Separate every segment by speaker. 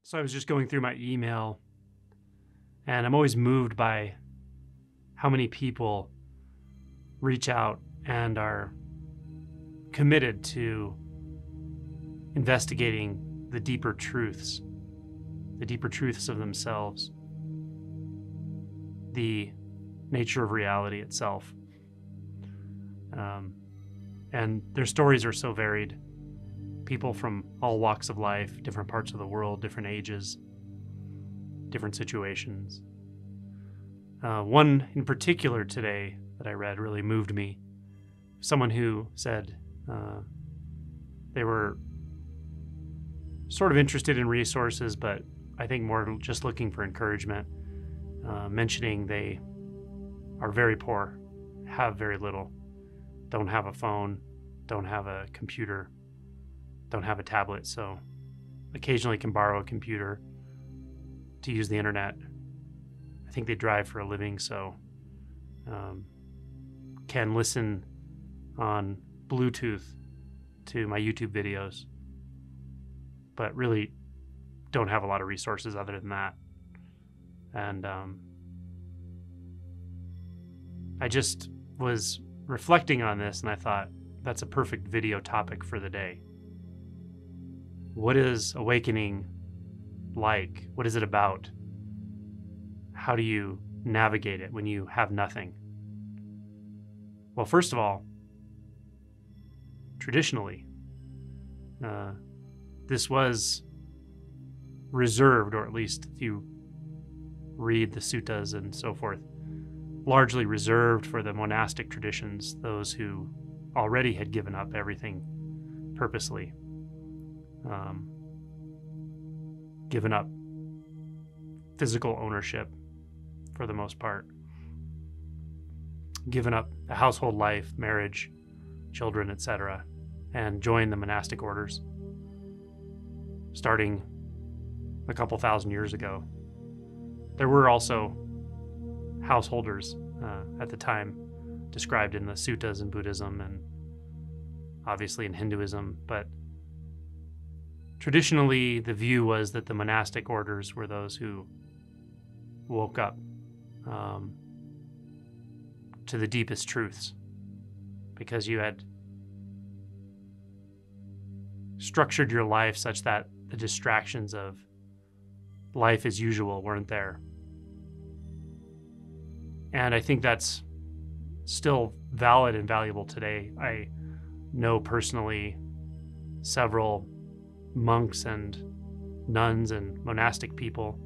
Speaker 1: So I was just going through my email, and I'm always moved by how many people reach out and are committed to investigating the deeper truths of themselves, the nature of reality itself. And their stories are so varied. People from all walks of life, different parts of the world, different ages, different situations. One in particular today that I read really moved me. Someone who said they were sort of interested in resources, but I think more just looking for encouragement, mentioning they are very poor, have very little, don't have a phone, don't have a computer, don't have a tablet, so occasionally can borrow a computer to use the internet. I think they drive for a living, so can listen on Bluetooth to my YouTube videos, but really don't have a lot of resources other than that. And I just was reflecting on this, and I thought that's a perfect video topic for the day. What is awakening like? What is it about? How do you navigate it when you have nothing? Well, first of all, traditionally, this was reserved, or at least if you read the suttas and so forth, largely reserved for the monastic traditions, those who already had given up everything purposely. Given up physical ownership for the most part, given up a household life, marriage, children, etc., and joined the monastic orders starting a couple thousand years ago. There were also householders at the time described in the suttas in Buddhism and obviously in Hinduism, but traditionally, the view was that the monastic orders were those who woke up to the deepest truths, because you had structured your life such that the distractions of life as usual weren't there. And I think that's still valid and valuable today. I know personally several monks and nuns and monastic people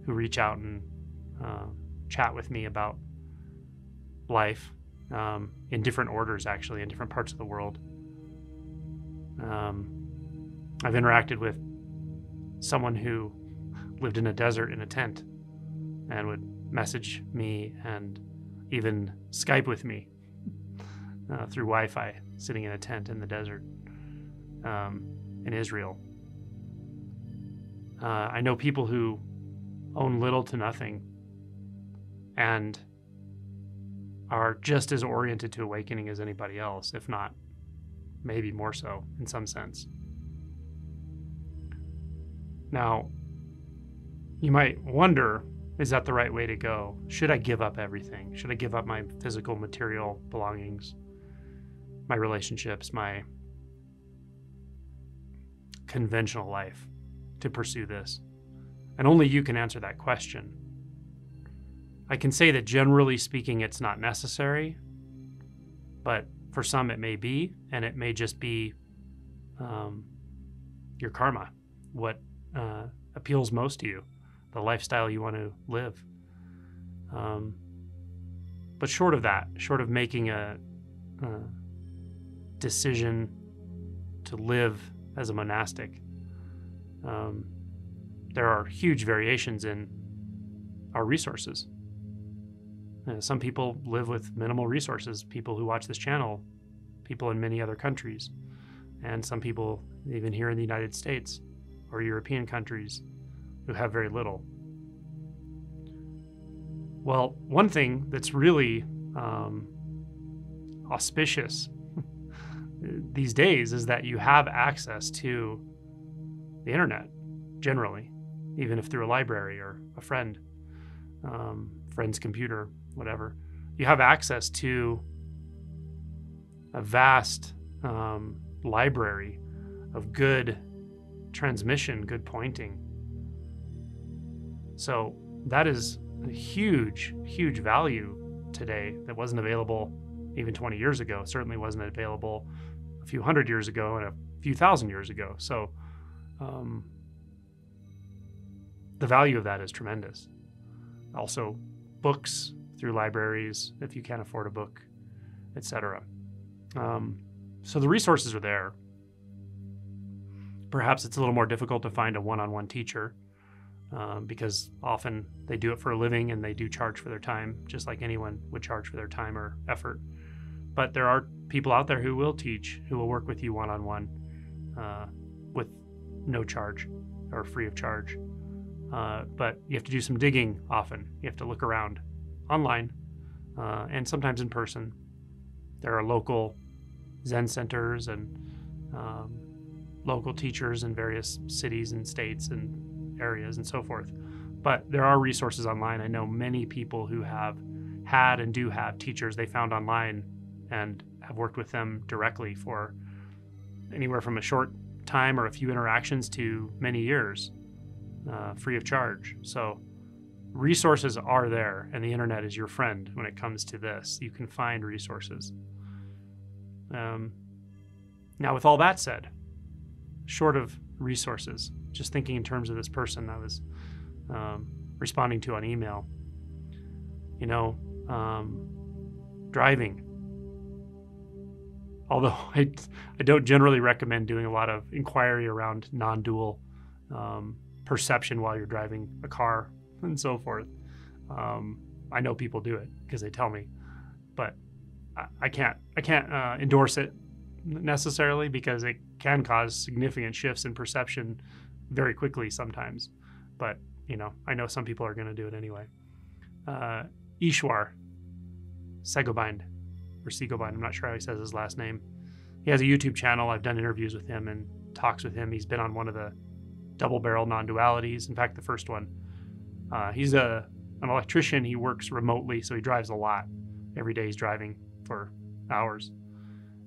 Speaker 1: who reach out and chat with me about life in different orders, actually, in different parts of the world. I've interacted with someone who lived in a desert in a tent and would message me and even Skype with me through Wi-Fi, sitting in a tent in the desert in Israel. I know people who own little to nothing and are just as oriented to awakening as anybody else, if not maybe more so in some sense. Now, you might wonder, is that the right way to go? Should I give up everything? Should I give up my physical, material belongings, my relationships, my conventional life to pursue this? And only you can answer that question. I can say that generally speaking, it's not necessary, but for some it may be, and it may just be your karma, what appeals most to you, the lifestyle you want to live. But short of that, short of making a decision to live as a monastic, there are huge variations in our resources. Some people live with minimal resources, people who watch this channel, people in many other countries, and some people even here in the United States or European countries who have very little. Well, one thing that's really auspicious these days is that you have access to the internet, generally. even if through a library or a friend's computer, whatever. You have access to a vast library of good transmission, good pointing. So that is a huge, huge value today that wasn't available even 20 years ago. Certainly wasn't available a few hundred years ago and a few thousand years ago. So the value of that is tremendous. Also, books through libraries, if you can't afford a book, etc. So the resources are there. Perhaps it's a little more difficult to find a one-on-one teacher because often they do it for a living and they do charge for their time, just like anyone would charge for their time or effort. But there are people out there who will teach, who will work with you one-on-one with no charge or free of charge. But you have to do some digging often. You have to look around online and sometimes in person. There are local Zen centers and local teachers in various cities and states and areas and so forth. But there are resources online. I know many people who have had and do have teachers they found online and have worked with them directly for anywhere from a short time or a few interactions to many years, free of charge. So resources are there, and the internet is your friend when it comes to this. You can find resources. Now, with all that said, short of resources, just thinking in terms of this person I was responding to on email, driving. Although I don't generally recommend doing a lot of inquiry around non-dual perception while you're driving a car and so forth. I know people do it because they tell me, but I can't endorse it necessarily because it can cause significant shifts in perception very quickly sometimes. But I know some people are going to do it anyway. Ishwar Segobind, or Segobind, I'm not sure how he says his last name. He has a YouTube channel. I've done interviews with him and talks with him. He's been on one of the double-barrel non-dualities. In fact, the first one. He's an electrician. He works remotely, so he drives a lot. Every day he's driving for hours,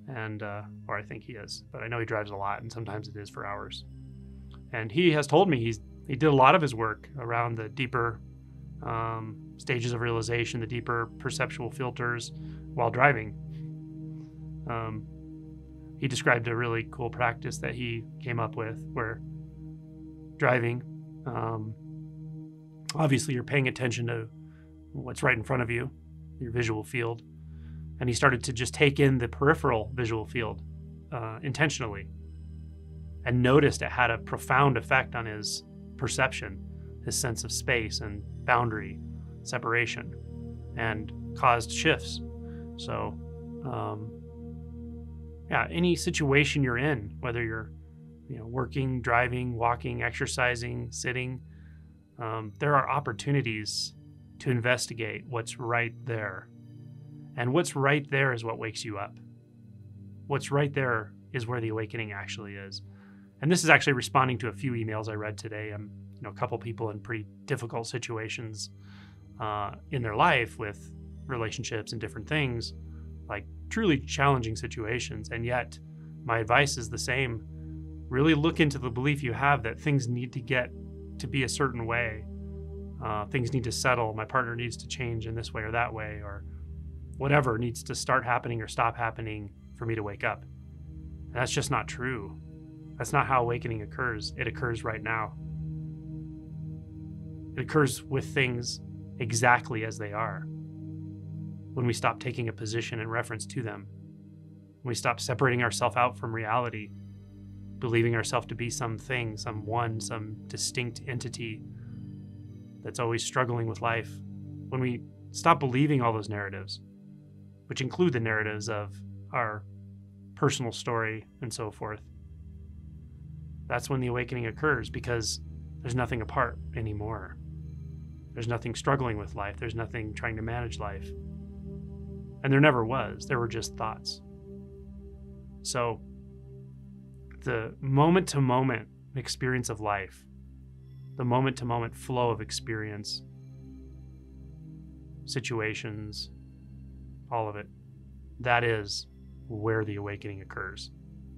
Speaker 1: and or I think he is, but I know he drives a lot, and sometimes it is for hours. And he has told me he did a lot of his work around the deeper stages of realization, the deeper perceptual filters while driving. He described a really cool practice that he came up with where driving, obviously you're paying attention to what's right in front of you, your visual field. And he started to just take in the peripheral visual field intentionally and noticed it had a profound effect on his perception, his sense of space and boundary, separation, and caused shifts. So, any situation you're in, whether you're, working, driving, walking, exercising, sitting, there are opportunities to investigate what's right there. And what's right there is what wakes you up. What's right there is where the awakening actually is. And this is actually responding to a few emails I read today. A couple people in pretty difficult situations in their life with relationships and different things, like truly challenging situations. And yet my advice is the same. Really look into the belief you have that things need to get to be a certain way. Things need to settle. My partner needs to change in this way or that way, or whatever needs to start happening or stop happening for me to wake up. And that's just not true. That's not how awakening occurs. It occurs right now. It occurs with things exactly as they are. When we stop taking a position in reference to them, when we stop separating ourselves out from reality, believing ourselves to be something, someone, some distinct entity that's always struggling with life, when we stop believing all those narratives, which include the narratives of our personal story and so forth, that's when the awakening occurs, because there's nothing apart anymore. There's nothing struggling with life. There's nothing trying to manage life. And there never was. There were just thoughts. So the moment-to-moment experience of life, the moment-to-moment flow of experience, situations, all of it. That is where the awakening occurs.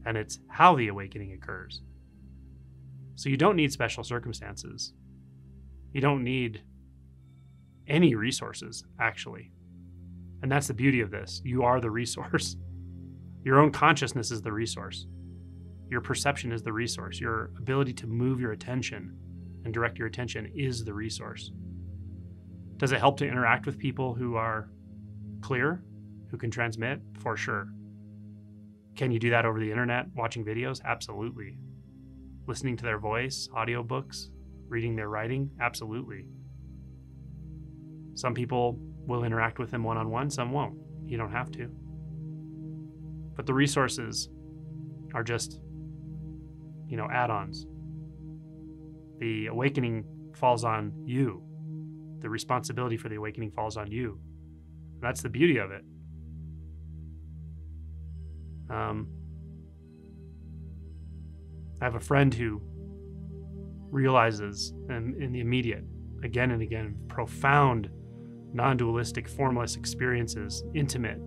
Speaker 1: And it's how the awakening occurs. So you don't need special circumstances. You don't need any resources, actually. And that's the beauty of this. You are the resource. Your own consciousness is the resource. Your perception is the resource. Your ability to move your attention and direct your attention is the resource. Does it help to interact with people who are clear, who can transmit? For sure. Can you do that over the internet, watching videos? Absolutely. Listening to their voice, audiobooks, reading their writing? Absolutely. Some people will interact with them one-on-one, some won't. You don't have to. But the resources are just, add-ons. The awakening falls on you. The responsibility for the awakening falls on you. That's the beauty of it. I have a friend who realizes in the immediate, again and again, profound, non-dualistic, formless experiences, intimate,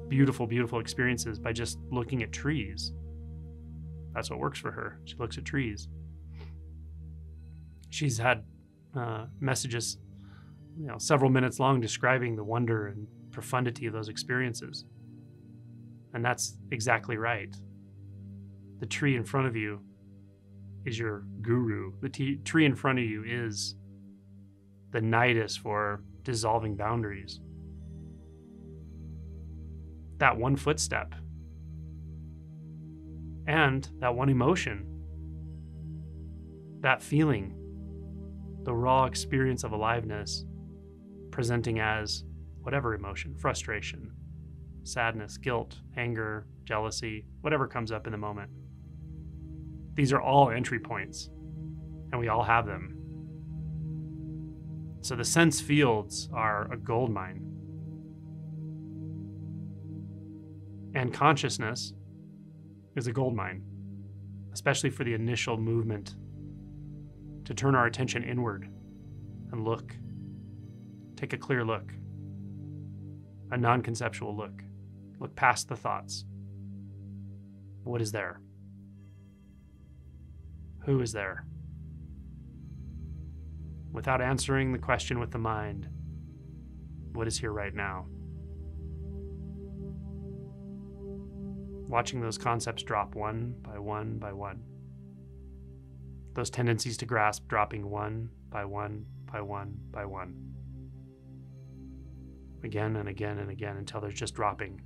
Speaker 1: beautiful, beautiful experiences by just looking at trees. That's what works for her. She looks at trees. She's had messages, several minutes long describing the wonder and profundity of those experiences. And that's exactly right. The tree in front of you is your guru. The tree in front of you is the nidus for dissolving boundaries. That one footstep and that one emotion, that feeling, the raw experience of aliveness presenting as whatever emotion, frustration, sadness, guilt, anger, jealousy, whatever comes up in the moment. These are all entry points, and we all have them. So the sense fields are a gold mine. And consciousness is a gold mine, especially for the initial movement to turn our attention inward and look. Take a clear look, a non-conceptual look. Look past the thoughts. What is there? Who is there? Without answering the question with the mind, what is here right now? Watching those concepts drop one by one by one. Those tendencies to grasp dropping one by one by one by one. Again and again and again until there's just dropping.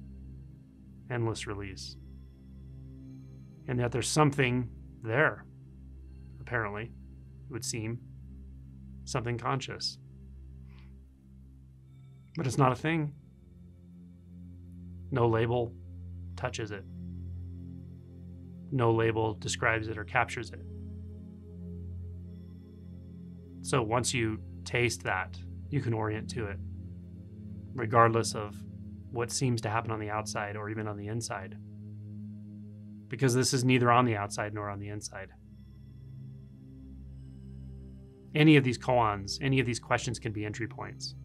Speaker 1: Endless release. And yet there's something there, apparently, it would seem. Something conscious. But it's not a thing. No label touches it. No label describes it or captures it. So once you taste that, you can orient to it, regardless of what seems to happen on the outside or even on the inside. Because this is neither on the outside nor on the inside. Any of these koans, any of these questions can be entry points.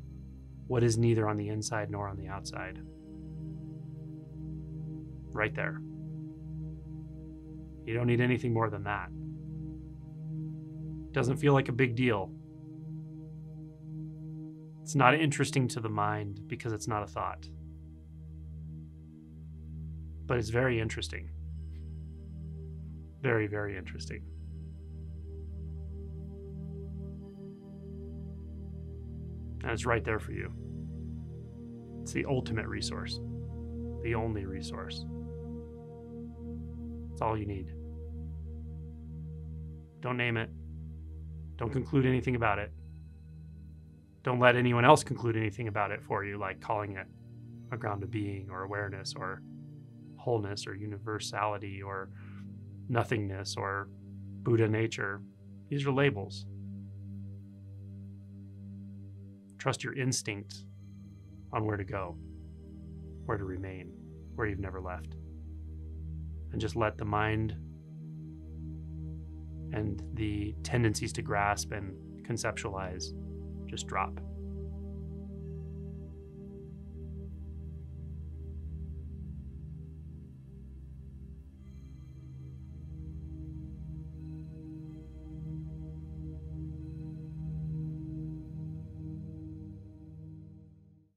Speaker 1: What is neither on the inside nor on the outside? Right there. You don't need anything more than that. Doesn't feel like a big deal. It's not interesting to the mind because it's not a thought. But it's very interesting. Very, very interesting. And it's right there for you. It's the ultimate resource. The only resource. It's all you need. Don't name it. Don't conclude anything about it. Don't let anyone else conclude anything about it for you, like calling it a ground of being or awareness or wholeness or universality or nothingness or Buddha nature. These are labels. Trust your instinct on where to go, where to remain, where you've never left. And just let the mind and the tendencies to grasp and conceptualize just drop.